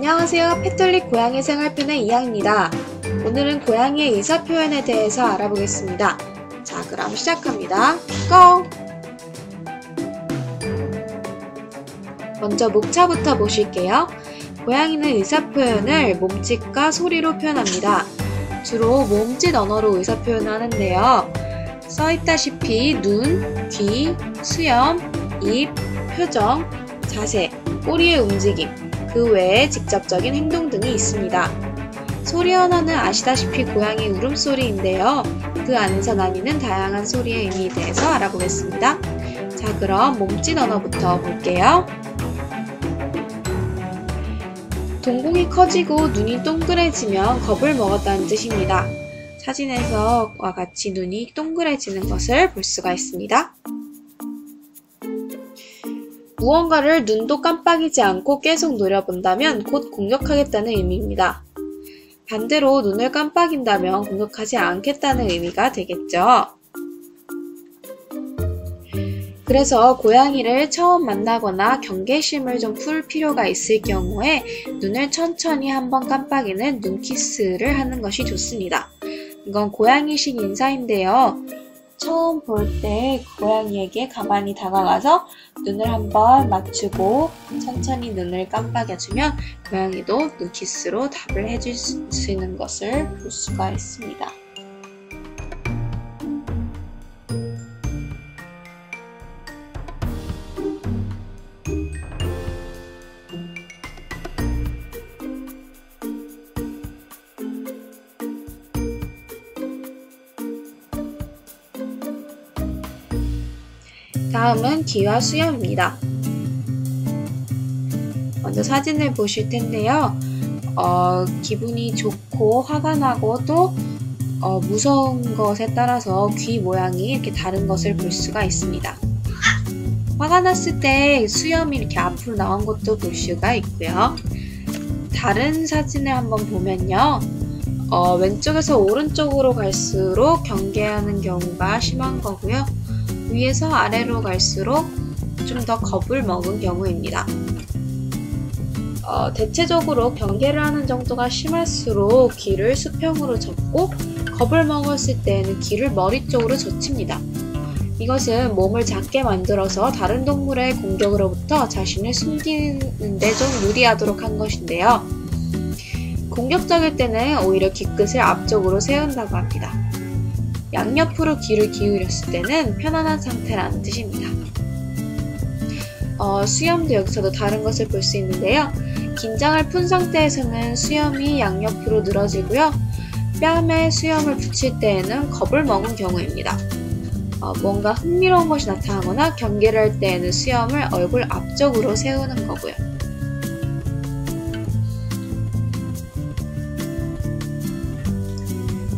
안녕하세요. 패톨릭 고양이 생활편의 이하입니다. 오늘은 고양이의 의사표현에 대해서 알아보겠습니다. 자, 그럼 시작합니다. 고! 먼저 목차부터 보실게요. 고양이는 의사표현을 몸짓과 소리로 표현합니다. 주로 몸짓 언어로 의사표현을 하는데요. 써있다시피 눈, 귀, 수염, 입, 표정, 자세, 꼬리의 움직임, 그 외에 직접적인 행동 등이 있습니다. 소리 언어는 아시다시피 고양이 울음소리인데요. 그 안에서 나뉘는 다양한 소리의 의미에 대해서 알아보겠습니다. 자, 그럼 몸짓 언어부터 볼게요. 동공이 커지고 눈이 동그래지면 겁을 먹었다는 뜻입니다. 사진에서와 같이 눈이 동그래지는 것을 볼 수가 있습니다. 무언가를 눈도 깜빡이지 않고 계속 노려본다면 곧 공격하겠다는 의미입니다. 반대로 눈을 깜빡인다면 공격하지 않겠다는 의미가 되겠죠. 그래서 고양이를 처음 만나거나 경계심을 좀 풀 필요가 있을 경우에 눈을 천천히 한번 깜빡이는 눈키스를 하는 것이 좋습니다. 이건 고양이식 인사인데요. 처음 볼 때 고양이에게 가만히 다가가서 눈을 한번 맞추고 천천히 눈을 깜빡여주면 고양이도 눈키스로 답을 해줄 수 있는 것을 볼 수가 있습니다. 다음은 귀와 수염입니다. 먼저 사진을 보실 텐데요. 기분이 좋고 화가 나고 또 무서운 것에 따라서 귀 모양이 이렇게 다른 것을 볼 수가 있습니다. 화가 났을 때 수염이 이렇게 앞으로 나온 것도 볼 수가 있고요. 다른 사진을 한번 보면요. 왼쪽에서 오른쪽으로 갈수록 경계하는 경우가 심한 거고요. 위에서 아래로 갈수록 좀 더 겁을 먹은 경우입니다. 대체적으로 경계를 하는 정도가 심할수록 귀를 수평으로 접고 겁을 먹었을 때에는 귀를 머리 쪽으로 젖힙니다. 이것은 몸을 작게 만들어서 다른 동물의 공격으로부터 자신을 숨기는데 좀 유리하도록 한 것인데요. 공격적일 때는 오히려 귀끝을 앞쪽으로 세운다고 합니다. 양옆으로 귀를 기울였을 때는 편안한 상태라는 뜻입니다. 수염도 여기서도 다른 것을 볼 수 있는데요. 긴장을 푼 상태에서는 수염이 양옆으로 늘어지고요. 뺨에 수염을 붙일 때에는 겁을 먹은 경우입니다. 뭔가 흥미로운 것이 나타나거나 경계를 할 때에는 수염을 얼굴 앞쪽으로 세우는 거고요.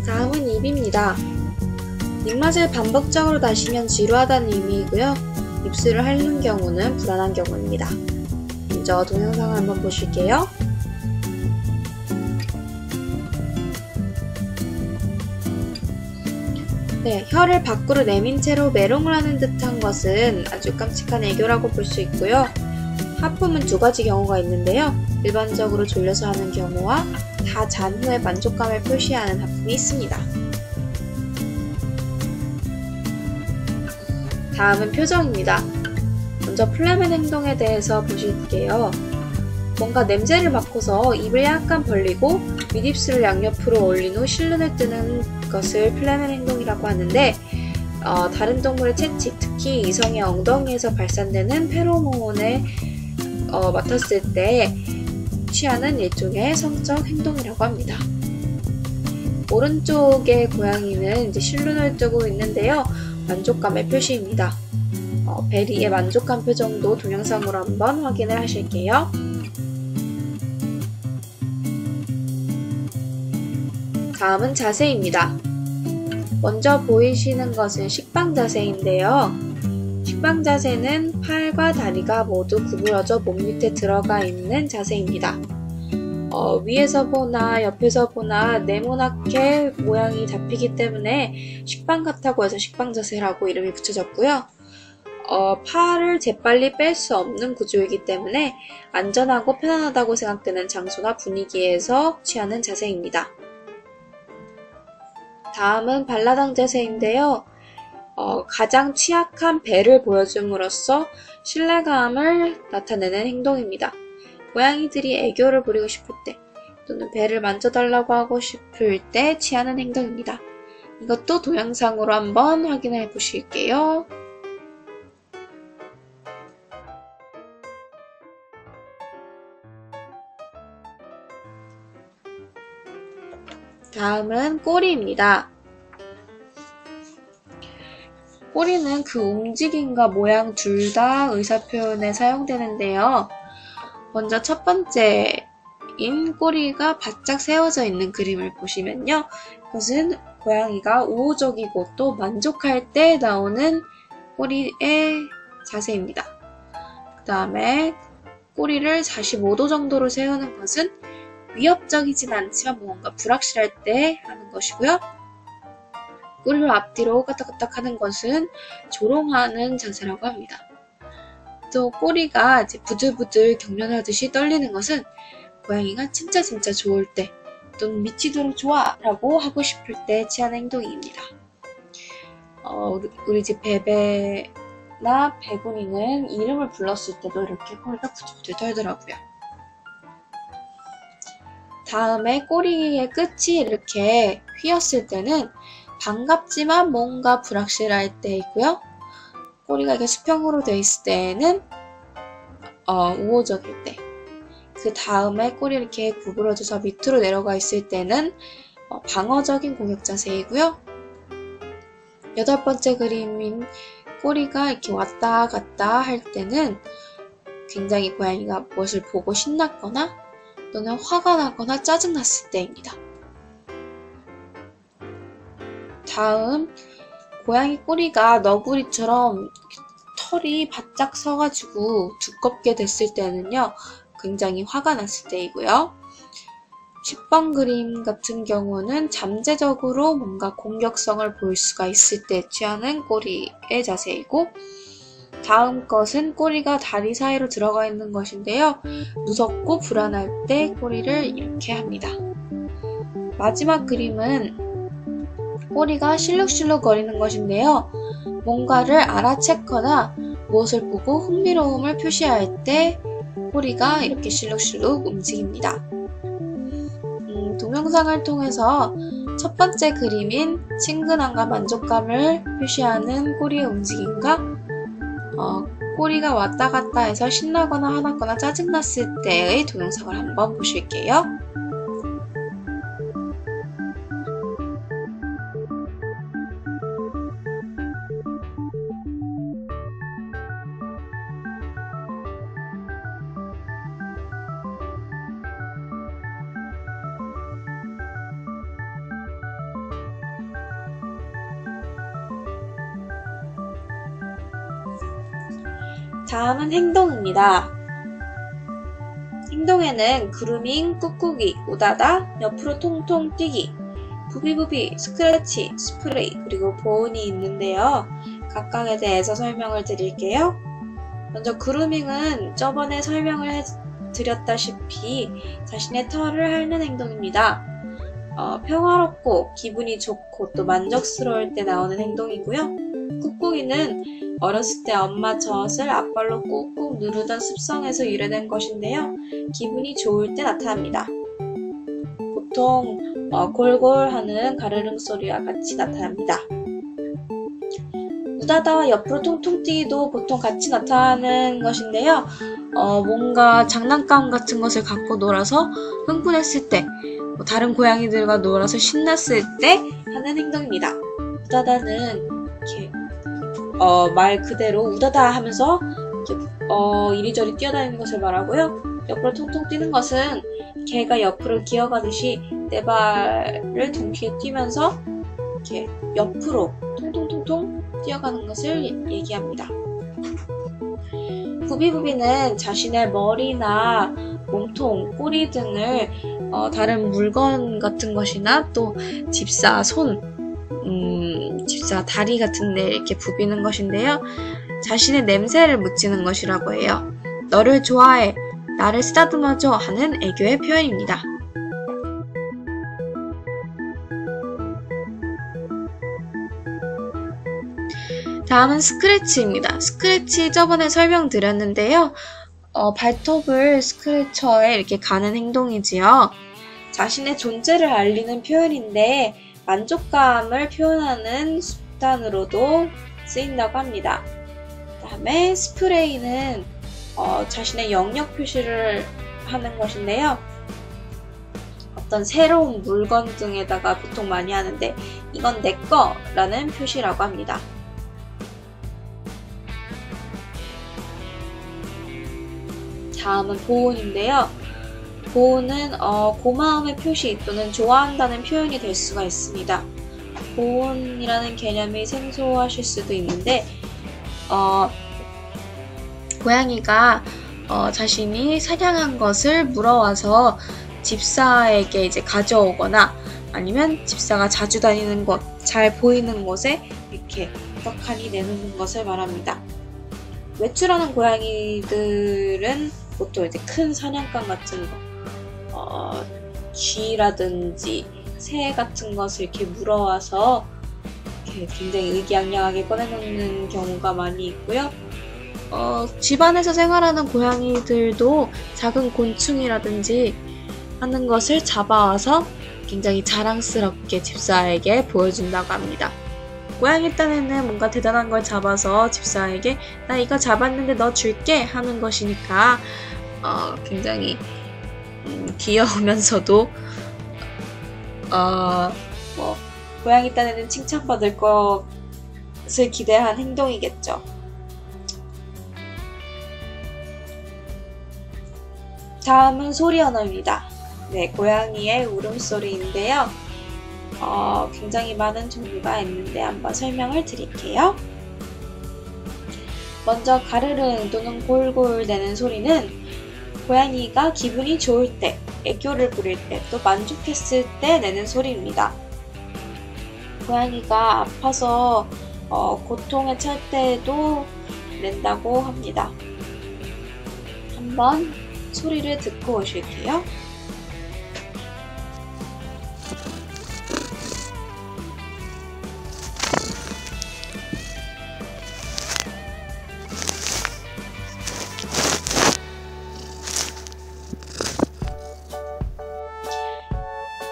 다음은 입입니다. 입맛을 반복적으로 다시면 지루하다는 의미이고요. 입술을 핥는 경우는 불안한 경우입니다. 먼저 동영상을 한번 보실게요. 네, 혀를 밖으로 내민 채로 메롱을 하는 듯한 것은 아주 깜찍한 애교라고 볼 수 있고요. 하품은 두 가지 경우가 있는데요. 일반적으로 졸려서 하는 경우와 다 잔 후에 만족감을 표시하는 하품이 있습니다. 다음은 표정입니다. 먼저 플레멘 행동에 대해서 보실게요. 뭔가 냄새를 맡고서 입을 약간 벌리고 윗입술을 양옆으로 올린 후 실눈을 뜨는 것을 플레멘 행동이라고 하는데 다른 동물의 채찍, 특히 이성의 엉덩이에서 발산되는 페로몬을 맡았을 때 취하는 일종의 성적 행동이라고 합니다. 오른쪽의 고양이는 이제 실눈을 뜨고 있는데요. 만족감의 표시입니다. 베리의 만족한 표정도 동영상으로 한번 확인을 하실게요. 다음은 자세입니다. 먼저 보이시는 것은 식빵 자세인데요. 식빵 자세는 팔과 다리가 모두 구부러져 몸 밑에 들어가 있는 자세입니다. 위에서 보나 옆에서 보나 네모나게 모양이 잡히기 때문에 식빵 같다고 해서 식빵 자세라고 이름이 붙여졌고요. 팔을 재빨리 뺄 수 없는 구조이기 때문에 안전하고 편안하다고 생각되는 장소나 분위기에서 취하는 자세입니다. 다음은 발라당 자세인데요. 가장 취약한 배를 보여줌으로써 신뢰감을 나타내는 행동입니다. 고양이들이 애교를 부리고 싶을 때 또는 배를 만져달라고 하고 싶을 때 취하는 행동입니다. 이것도 동영상으로 한번 확인해 보실게요. 다음은 꼬리입니다. 꼬리는 그 움직임과 모양 둘 다 의사표현에 사용되는데요. 먼저 첫 번째인 꼬리가 바짝 세워져 있는 그림을 보시면요. 이것은 고양이가 우호적이고 또 만족할 때 나오는 꼬리의 자세입니다. 그 다음에 꼬리를 45도 정도로 세우는 것은 위협적이진 않지만 뭔가 불확실할 때 하는 것이고요. 꼬리를 앞뒤로 까딱까딱 하는 것은 조롱하는 자세라고 합니다. 또 꼬리가 이제 부들부들 경련하듯이 떨리는 것은 고양이가 진짜 좋을 때 또는 미치도록 좋아 라고 하고 싶을 때 취하는 행동입니다. 우리 집 베베나 베구니는 이름을 불렀을 때도 이렇게 꼬리가 부들부들 떨더라고요. 다음에 꼬리의 끝이 이렇게 휘었을 때는 반갑지만 뭔가 불확실할 때이고요. 꼬리가 이렇게 수평으로 되어 있을 때는 우호적일 때. 그 다음에 꼬리 이렇게 구부러져서 밑으로 내려가 있을 때는 방어적인 공격 자세이고요. 8번째 그림인 꼬리가 이렇게 왔다 갔다 할 때는 굉장히 고양이가 무엇을 보고 신났거나 또는 화가 나거나 짜증났을 때입니다. 다음, 고양이 꼬리가 너구리처럼 털이 바짝 서가지고 두껍게 됐을 때는요, 굉장히 화가 났을 때이고요. 10번 그림 같은 경우는 잠재적으로 뭔가 공격성을 보일 수가 있을 때 취하는 꼬리의 자세이고, 다음 것은 꼬리가 다리 사이로 들어가 있는 것인데요. 무섭고 불안할 때 꼬리를 이렇게 합니다. 마지막 그림은 꼬리가 실룩실룩 거리는 것인데요. 뭔가를 알아챘거나 무엇을 보고 흥미로움을 표시할 때 꼬리가 이렇게 실룩실룩 움직입니다. 동영상을 통해서 첫 번째 그림인 친근함과 만족감을 표시하는 꼬리의 움직임과 꼬리가 왔다 갔다 해서 신나거나 화났거나 짜증났을 때의 동영상을 한번 보실게요. 다음은 행동입니다. 행동에는 그루밍, 꾹꾹이, 우다다, 옆으로 통통 뛰기, 부비부비, 스크래치, 스프레이, 그리고 보온이 있는데요. 각각에 대해서 설명을 드릴게요. 먼저 그루밍은 저번에 설명을 드렸다시피 자신의 털을 핥는 행동입니다. 평화롭고 기분이 좋고 또 만족스러울 때 나오는 행동이고요. 꾹꾹이는 어렸을 때 엄마 젖을 앞발로 꾹꾹 누르던 습성에서 유래된 것인데요. 기분이 좋을 때 나타납니다. 보통 골골하는 가르릉 소리와 같이 나타납니다. 우다다와 옆으로 통통 뛰기도 보통 같이 나타나는 것인데요. 뭔가 장난감 같은 것을 갖고 놀아서 흥분했을 때, 다른 고양이들과 놀아서 신났을 때 하는 행동입니다. 우다다는 이렇게 말 그대로 우다다 하면서 이리저리 뛰어다니는 것을 말하고요. 옆으로 통통 뛰는 것은 개가 옆으로 기어가듯이 네 발을 동시에 뛰면서 이렇게 옆으로 통통통통 뛰어가는 것을 얘기합니다. 부비부비는 자신의 머리나 몸통, 꼬리 등을 다른 물건 같은 것이나 또 집사 손, 집사 다리 같은 데 이렇게 부비는 것인데요. 자신의 냄새를 묻히는 것이라고 해요. 너를 좋아해, 나를 쓰다듬어줘 하는 애교의 표현입니다. 다음은 스크래치입니다. 스크래치 저번에 설명드렸는데요. 발톱을 스크래쳐에 이렇게 가는 행동이지요. 자신의 존재를 알리는 표현인데 만족감을 표현하는 수단으로도 쓰인다고 합니다. 다음에 스프레이는 자신의 영역 표시를 하는 것인데요. 어떤 새로운 물건 등에다가 보통 많이 하는데 이건 내 거라는 표시라고 합니다. 다음은 보온인데요. 보온은 고마움의 표시 또는 좋아한다는 표현이 될 수가 있습니다. 보온이라는 개념이 생소하실 수도 있는데 고양이가 자신이 사냥한 것을 물어와서 집사에게 이제 가져오거나 아니면 집사가 자주 다니는 곳, 잘 보이는 곳에 이렇게 떡하니 내놓는 것을 말합니다. 외출하는 고양이들은 보통 이제 큰 사냥감 같은 거, 쥐라든지 새 같은 것을 이렇게 물어와서 이렇게 굉장히 의기양양하게 꺼내놓는 경우가 많이 있고요. 집안에서 생활하는 고양이들도 작은 곤충이라든지 하는 것을 잡아와서 굉장히 자랑스럽게 집사에게 보여준다고 합니다. 고양이 딴에는 뭔가 대단한 걸 잡아서 집사에게 나 이거 잡았는데 너 줄게 하는 것이니까 굉장히 귀여우면서도 고양이 딴에는 칭찬받을 것을 기대한 행동이겠죠. 다음은 소리 언어입니다. 네, 고양이의 울음소리인데요. 굉장히 많은 종류가 있는데 한번 설명을 드릴게요. 먼저 가르릉 또는 골골 내는 소리는 고양이가 기분이 좋을 때, 애교를 부릴 때, 또 만족했을 때 내는 소리입니다. 고양이가 아파서 고통에 찰 때에도 낸다고 합니다. 한번 소리를 듣고 오실게요.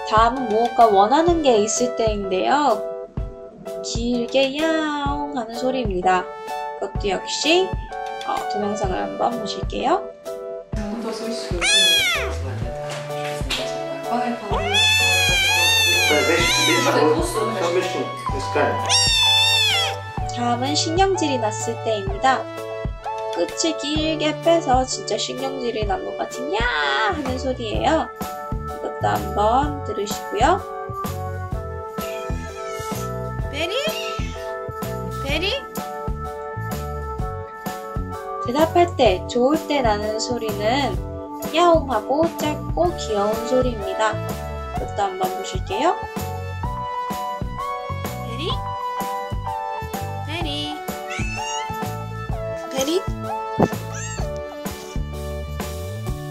다음은 무언가 원하는 게 있을 때인데요. 길게 야옹 하는 소리입니다. 이것도 역시 동영상을 한번 보실게요. 다음은 신경질이 났을 때입니다. 끝을 길게 빼서 진짜 신경질이 난 것 같은 야 하는 소리예요. 이것도 한번 들으시고요. 베리? 베리? 대답할 때, 좋을 때 나는 소리는 야옹하고 짧고 귀여운 소리입니다. 이것도 한번 보실게요. 베리? 베리? 베리?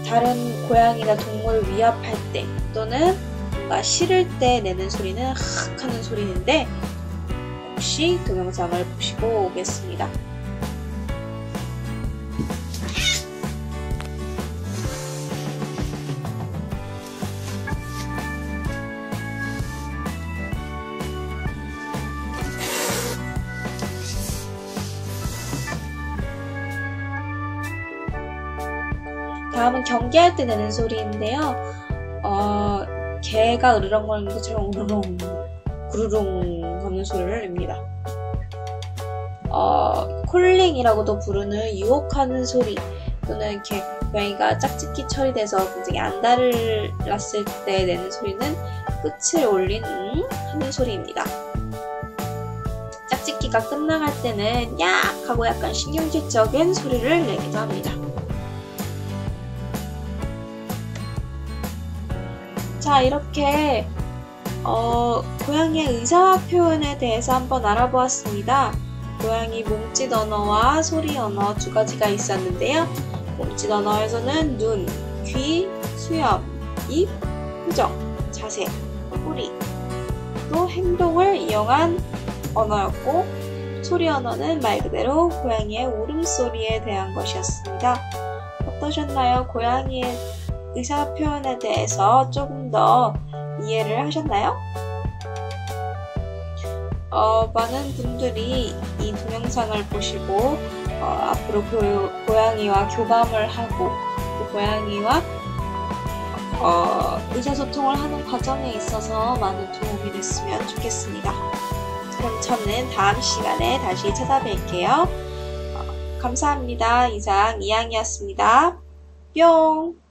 다른 고양이나 동물을 위협할 때 또는 뭔가 싫을 때 내는 소리는 악 하는 소리인데 혹시 동영상을 보시고 오겠습니다. 다음은 경계할 때 내는 소리인데요. 개가 으르렁거리는 것처럼 우르렁, 구르릉 하는 소리를 냅니다. 콜링이라고도 부르는 유혹하는 소리 또는 이렇게 고양이가 짝짓기 처리돼서 굉장히 안달을 났을 때 내는 소리는 끝을 올린 하는 소리입니다. 짝짓기가 끝나갈 때는 야 하고 약간 신경질적인 소리를 내기도 합니다. 자, 이렇게 고양이의 의사 표현에 대해서 한번 알아보았습니다. 고양이 몸짓 언어와 소리 언어 두 가지가 있었는데요. 몸짓 언어에서는 눈, 귀, 수염, 입, 표정, 자세, 꼬리, 또 행동을 이용한 언어였고, 소리 언어는 말 그대로 고양이의 울음소리에 대한 것이었습니다. 어떠셨나요? 고양이의 의사 표현에 대해서 조금 더 이해를 하셨나요? 많은 분들이 이 동영상을 보시고 앞으로 고양이와 교감을 하고 또 고양이와 의사소통을 하는 과정에 있어서 많은 도움이 됐으면 좋겠습니다. 그럼 저는 다음 시간에 다시 찾아뵐게요. 감사합니다. 이상 이양이었습니다. 뿅!